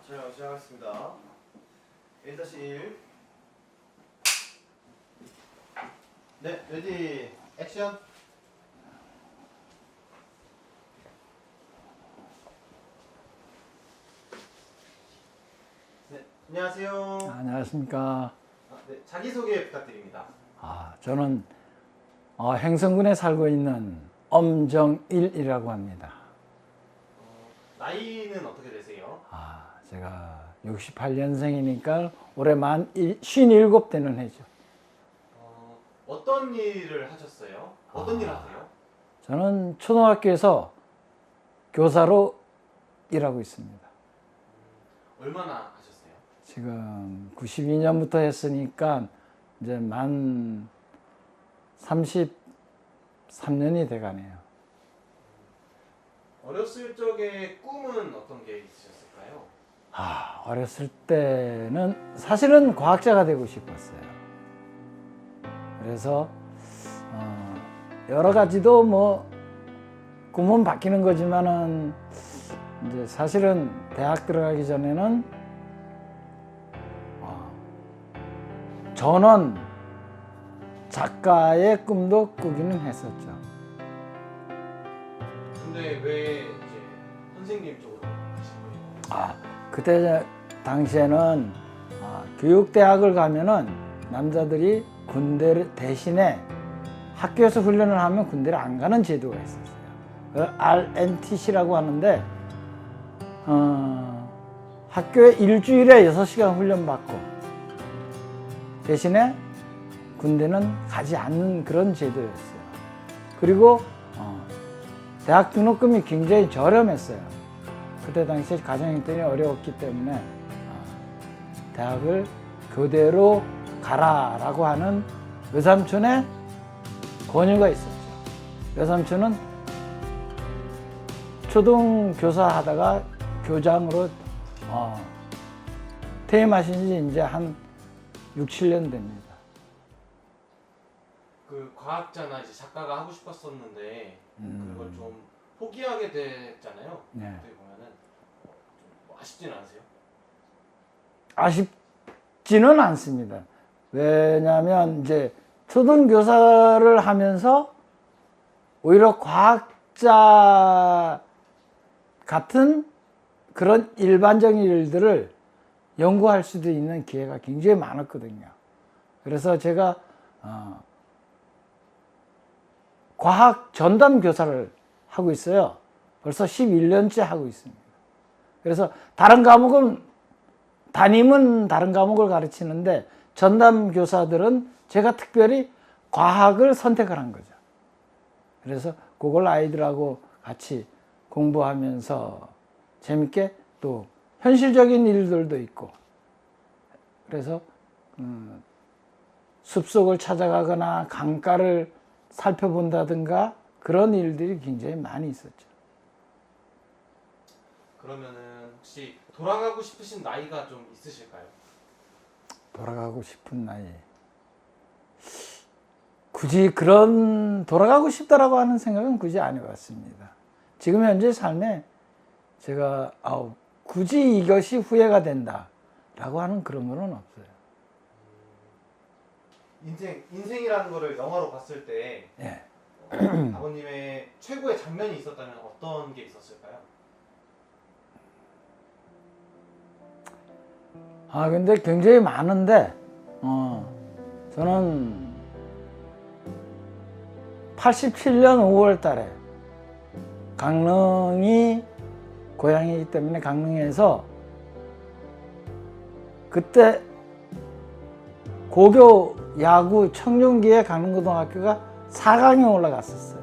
촬영 시작하겠습니다. 1-1. 네, 레디, 액션. 네, 안녕하세요. 안녕하십니까. 네, 자기소개 부탁드립니다. 저는 행성군에 살고 있는 엄정일이라고 합니다. 나이는 어떻게 되세요? 제가 68년생이니까 올해 만 57 되는 해죠. 어떤 일을 하셨어요? 어떤 일 하세요? 저는 초등학교에서 교사로 일하고 있습니다. 얼마나 하셨어요? 지금 92년부터 했으니까 이제 만 33년이 돼가네요. 어렸을 적에 꿈은 어떤 게 있으셨을까요? 어렸을 때는 사실은 과학자가 되고 싶었어요. 그래서 여러 가지도 뭐 꿈은 바뀌는 거지만은 이제 사실은 대학 들어가기 전에는 전원 작가의 꿈도 꾸기는 했었죠. 근데 왜 이제 선생님 쪽으로 가신 거예요? 그때 당시에는 교육대학을 가면은 남자들이 군대 대신에 학교에서 훈련을 하면 군대를 안 가는 제도가 있었어요. RNTC라고 하는데 학교에 일주일에 6시간 훈련 받고 대신에 군대는 가지 않는 그런 제도였어요. 그리고 대학 등록금이 굉장히 저렴했어요. 그때 당시에 가정 형편이 어려웠기 때문에 대학을 교대로 가라라고 하는 외삼촌의 권유가 있었죠. 외삼촌은 초등교사 하다가 교장으로 퇴임하신 지 이제 한 6-7년 됩니다. 그 과학자나 이제 작가가 하고 싶었었는데 그걸 좀 포기하게 됐잖아요. 네. 어떻게 보면은 좀 아쉽진 않으세요? 아쉽지는 않습니다. 왜냐하면 이제 초등교사를 하면서 오히려 과학자 같은 그런 일반적인 일들을 연구할 수도 있는 기회가 굉장히 많았거든요. 그래서 제가 과학 전담 교사를 하고 있어요. 벌써 11년째 하고 있습니다. 그래서 다른 과목은 담임은 다른 과목을 가르치는데 전담 교사들은 제가 특별히 과학을 선택을 한 거죠. 그래서 그걸 아이들하고 같이 공부하면서 재밌게 또 현실적인 일들도 있고 그래서 숲속을 찾아가거나 강가를 살펴본다든가 그런 일들이 굉장히 많이 있었죠. 그러면은 혹시 돌아가고 싶으신 나이가 좀 있으실까요? 돌아가고 싶은 나이. 굳이 그런 돌아가고 싶다라고 하는 생각은 굳이 안 해봤습니다. 지금 현재 삶에 제가 굳이 이것이 후회가 된다라고 하는 그런 거는 없어요. 인생이라는 거를 영화로 봤을 때 예. 아버님의 최고의 장면이 있었다면 어떤 게 있었을까요? 근데 굉장히 많은데 저는 87년 5월 달에 강릉이 고향이기 때문에 강릉에서 그때 고교 야구 청룡기에 강릉고등학교가 4강에 올라갔었어요.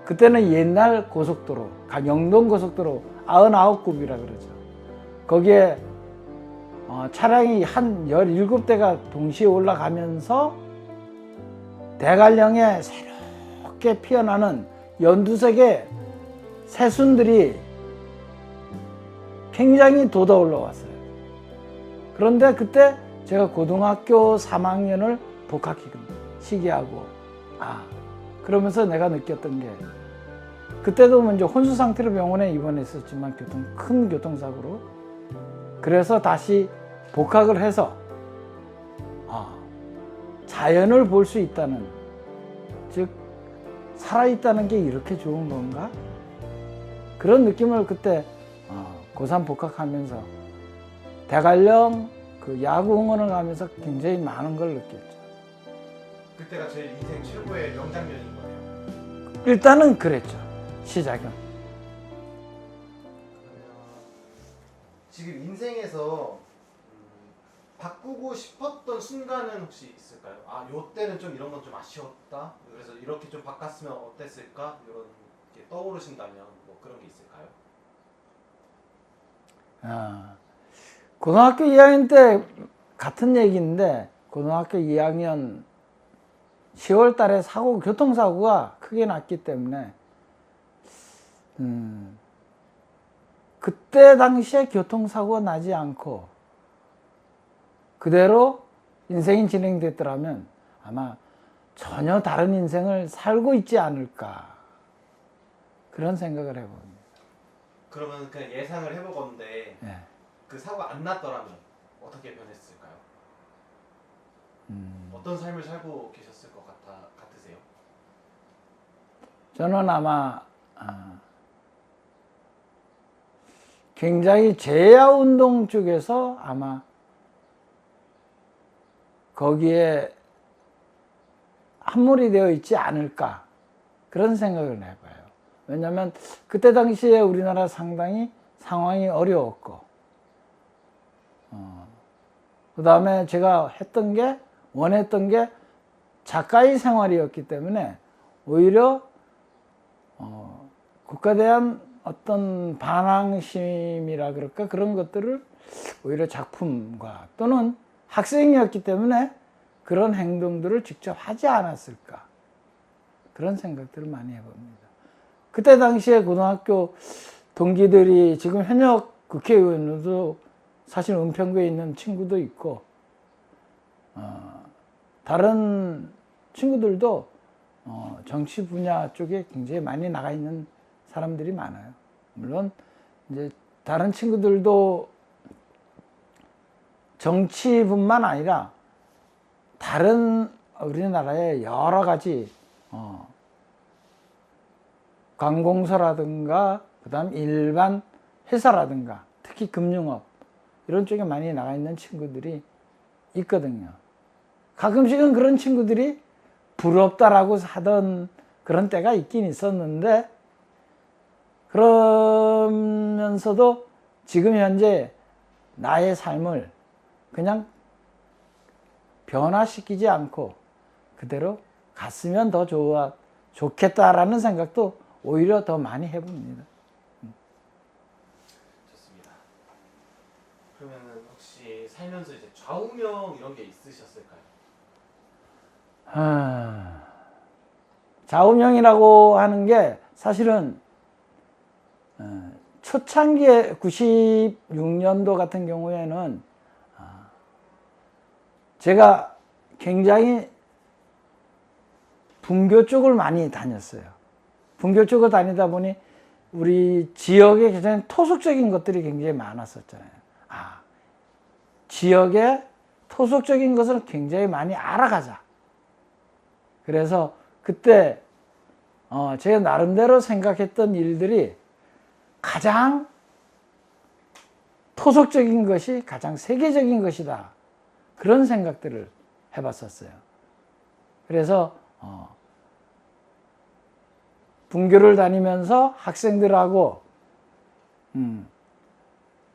그때는 옛날 고속도로, 영동고속도로 99굽이라 그러죠. 거기에 차량이 한 17대가 동시에 올라가면서 대관령에 새롭게 피어나는 12색의 새순들이 굉장히 돋아 올라왔어요. 그런데 그때 제가 고등학교 3학년을 복학식 시기하고 그러면서 내가 느꼈던 게 그때도 먼저 혼수 상태로 병원에 입원했었지만 큰 교통사고로 그래서 다시 복학을 해서 자연을 볼 수 있다는, 즉 살아있다는 게 이렇게 좋은 건가? 그런 느낌을 그때 고3 복학하면서 대관령 그 야구 응원을 가면서 굉장히 많은 걸 느꼈죠. 그때가 제일 인생 최고의 명장면인 거네요. 일단은 그랬죠. 시작은. 지금 인생에서 바꾸고 싶었던 순간은 혹시 있을까요? 아, 요 때는 좀 이런 건 좀 아쉬웠다. 그래서 이렇게 좀 바꿨으면 어땠을까? 이런 게 떠오르신다면 뭐 그런 게 있을까요? 고등학교 2학년 때 같은 얘기인데, 고등학교 2학년 10월 달에 교통사고가 크게 났기 때문에, 그때 당시에 교통사고가 나지 않고 그대로 인생이 진행됐더라면 아마 전혀 다른 인생을 살고 있지 않을까, 그런 생각을 해봅니다. 그러면 그냥 예상을 해보건데 네. 그 사고가 안 났더라면 어떻게 변했을까요? 어떤 삶을 살고 계셨을 것 같으세요? 저는 아마 굉장히 재야운동 쪽에서 아마 거기에 함몰이 되어 있지 않을까, 그런 생각을 해봐요. 왜냐하면 그때 당시에 우리나라 상당히 상황이 어려웠고, 그 다음에 제가 원했던 게 작가의 생활이었기 때문에 오히려 국가에 대한 어떤 반항심이라 그럴까, 그런 것들을 오히려 작품과 또는 학생이었기 때문에 그런 행동들을 직접 하지 않았을까, 그런 생각들을 많이 해봅니다. 그때 당시에 고등학교 동기들이 지금 현역 국회의원으로도 사실 은평구에 있는 친구도 있고, 다른 친구들도 정치 분야 쪽에 굉장히 많이 나가 있는 사람들이 많아요. 물론 이제 다른 친구들도 정치뿐만 아니라 다른 우리나라의 여러 가지 관공서라든가 그다음 일반 회사라든가 특히 금융업 이런 쪽에 많이 나가 있는 친구들이 있거든요. 가끔씩은 그런 친구들이 부럽다라고 하던 그런 때가 있긴 있었는데, 그러면서도 지금 현재 나의 삶을 그냥 변화시키지 않고 그대로 갔으면 더 좋겠다라는 생각도 오히려 더 많이 해봅니다. 좋습니다. 그러면 혹시 살면서 이제 좌우명 이런 게 있으셨을까요? 좌우명이라고 하는 게 사실은 초창기에 96년도 같은 경우에는 제가 굉장히 분교 쪽을 많이 다녔어요. 분교 쪽을 다니다 보니 우리 지역에 굉장히 토속적인 것들이 굉장히 많았었잖아요. 지역의 토속적인 것을 굉장히 많이 알아가자. 그래서 그때 제가 나름대로 생각했던 일들이 가장 토속적인 것이 가장 세계적인 것이다. 그런 생각들을 해봤었어요. 그래서 분교를 다니면서 학생들하고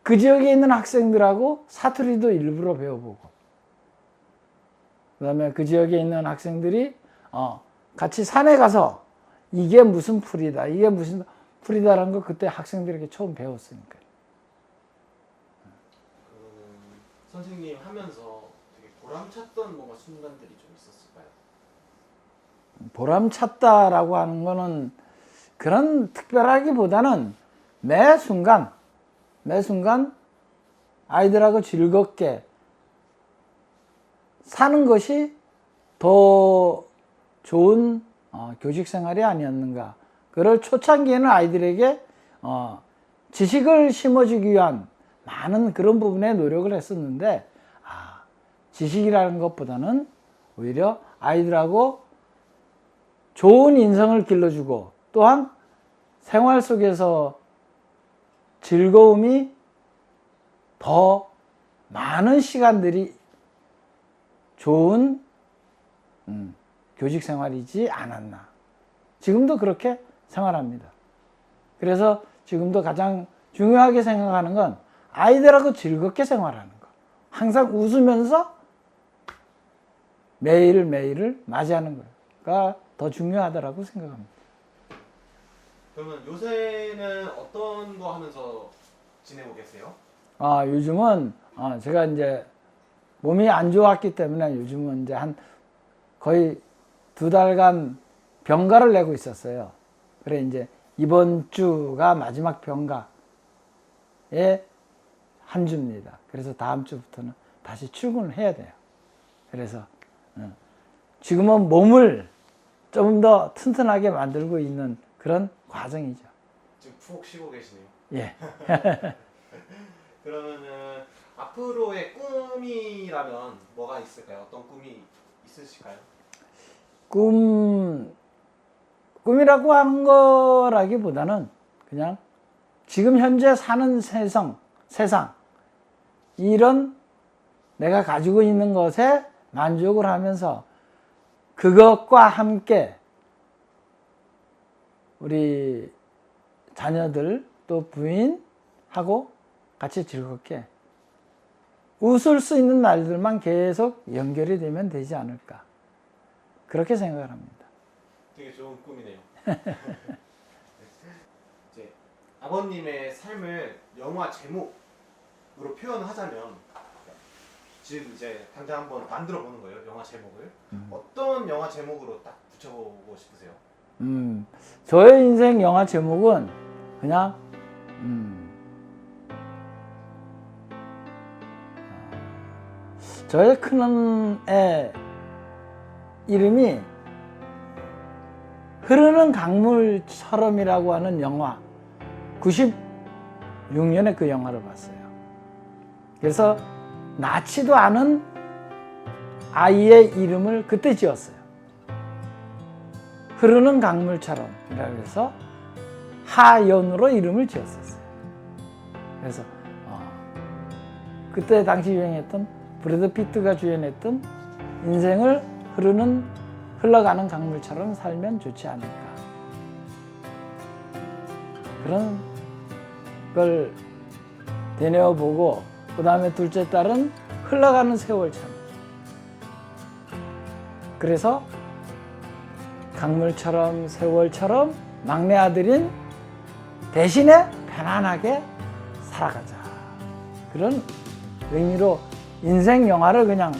그 지역에 있는 학생들하고 사투리도 일부러 배워보고, 그 다음에 그 지역에 있는 학생들이 같이 산에 가서 이게 무슨 풀이다, 이게 무슨 풀이다라는 거 그때 학생들에게 처음 배웠으니까요. 선생님 하면서 되게 보람찼던 뭔가 순간들이 좀 있었을까요? 보람찼다라고 하는 거는 그런 특별하기보다는 매 순간 아이들하고 즐겁게 사는 것이 더 좋은 교직 생활이 아니었는가. 그걸 초창기에는 아이들에게 지식을 심어주기 위한, 많은 그런 부분에 노력을 했었는데 지식이라는 것보다는 오히려 아이들하고 좋은 인성을 길러주고 또한 생활 속에서 즐거움이 더 많은 시간들이 좋은 교직 생활이지 않았나. 지금도 그렇게 생활합니다. 그래서 지금도 가장 중요하게 생각하는 건 아이들하고 즐겁게 생활하는 거. 항상 웃으면서 매일매일을 맞이하는 거가 더 중요하다고 생각합니다. 그러면 요새는 어떤 거 하면서 지내고 계세요? 요즘은 제가 이제 몸이 안 좋았기 때문에 요즘은 이제 한 거의 2달간 병가를 내고 있었어요. 그래 이제 이번 주가 마지막 병가의 한 주입니다. 그래서 다음 주부터는 다시 출근을 해야 돼요. 그래서 지금은 몸을 좀 더 튼튼하게 만들고 있는 그런 과정이죠. 지금 푹 쉬고 계시네요. 예. 그러면은 앞으로의 꿈이라면 뭐가 있을까요? 어떤 꿈이 있으실까요? 꿈이라고 하는 거라기보다는 그냥 지금 현재 사는 세상 이런 내가 가지고 있는 것에 만족을 하면서 그것과 함께 우리 자녀들 또 부인하고 같이 즐겁게 웃을 수 있는 날들만 계속 연결이 되면 되지 않을까 그렇게 생각을 합니다. 되게 좋은 꿈이네요. 이제 아버님의 삶을 영화 제목으로 표현하자면 지금 이제 당장 한번 만들어 보는 거예요. 영화 제목을 어떤 영화 제목으로 딱 붙여보고 싶으세요? 저의 인생 영화 제목은 그냥 저의 큰애 이름이 흐르는 강물처럼이라고 하는 영화 96년에 그 영화를 봤어요. 그래서 낳지도 않은 아이의 이름을 그때 지었어요. 흐르는 강물처럼 이라고 해서 하연으로 이름을 지었었어요. 그래서 그때 당시 유행했던 브래드 피트가 주연했던 인생을 흘러가는 강물처럼 살면 좋지 않을까 그런 걸 되뇌어보고 그 다음에 둘째 딸은 흘러가는 세월처럼 그래서 강물처럼 세월처럼 막내 아들인 대신에 편안하게 살아가자 그런 의미로 인생 영화를 그냥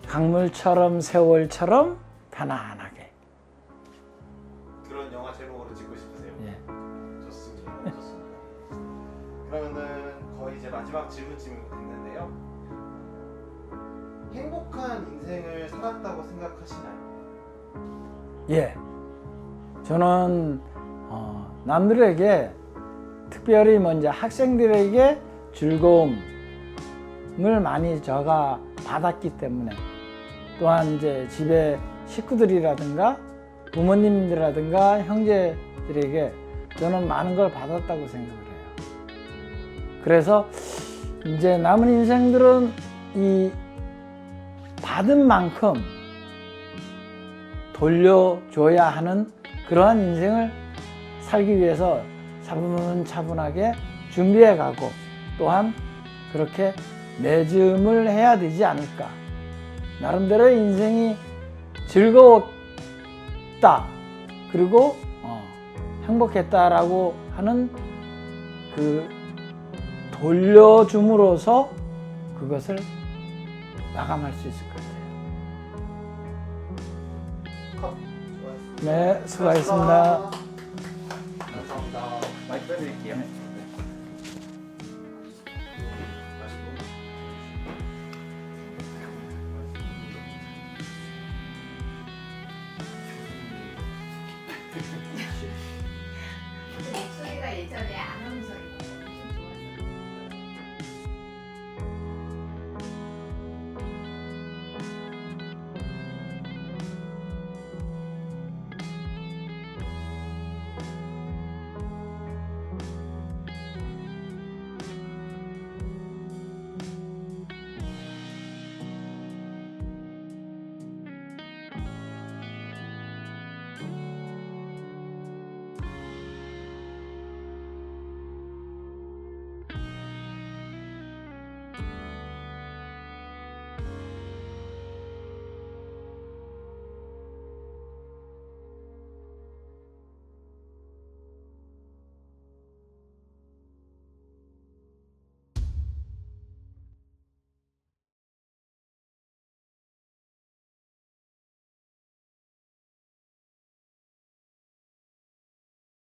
강물처럼 세월처럼 편안하게 그런 영화 제목으로 찍고 싶으세요? 예. 좋습니다. 좋습니다. 그러면은 거의 이제 마지막 질문쯤 됐는데요. 행복한 인생을 살았다고 생각하시나요? 예. 저는 남들에게 특별히 먼저 학생들에게 즐거움을 많이 제가 받았기 때문에 또한 이제 집에 식구들이라든가 부모님들이라든가 형제들에게 저는 많은 걸 받았다고 생각을 해요. 그래서 이제 남은 인생들은 이 받은 만큼 돌려줘야 하는 그러한 인생을 살기 위해서 차분차분하게 준비해 가고 또한 그렇게 매짐을 해야 되지 않을까. 나름대로 인생이 즐거웠다 그리고 행복했다라고 하는 그 돌려줌으로써 그것을 마감할 수 있을 것 같아요. 수고하셨습니다. 네, 수고하셨습니다. 감사합니다. 마이크 빼드릴게요. 네.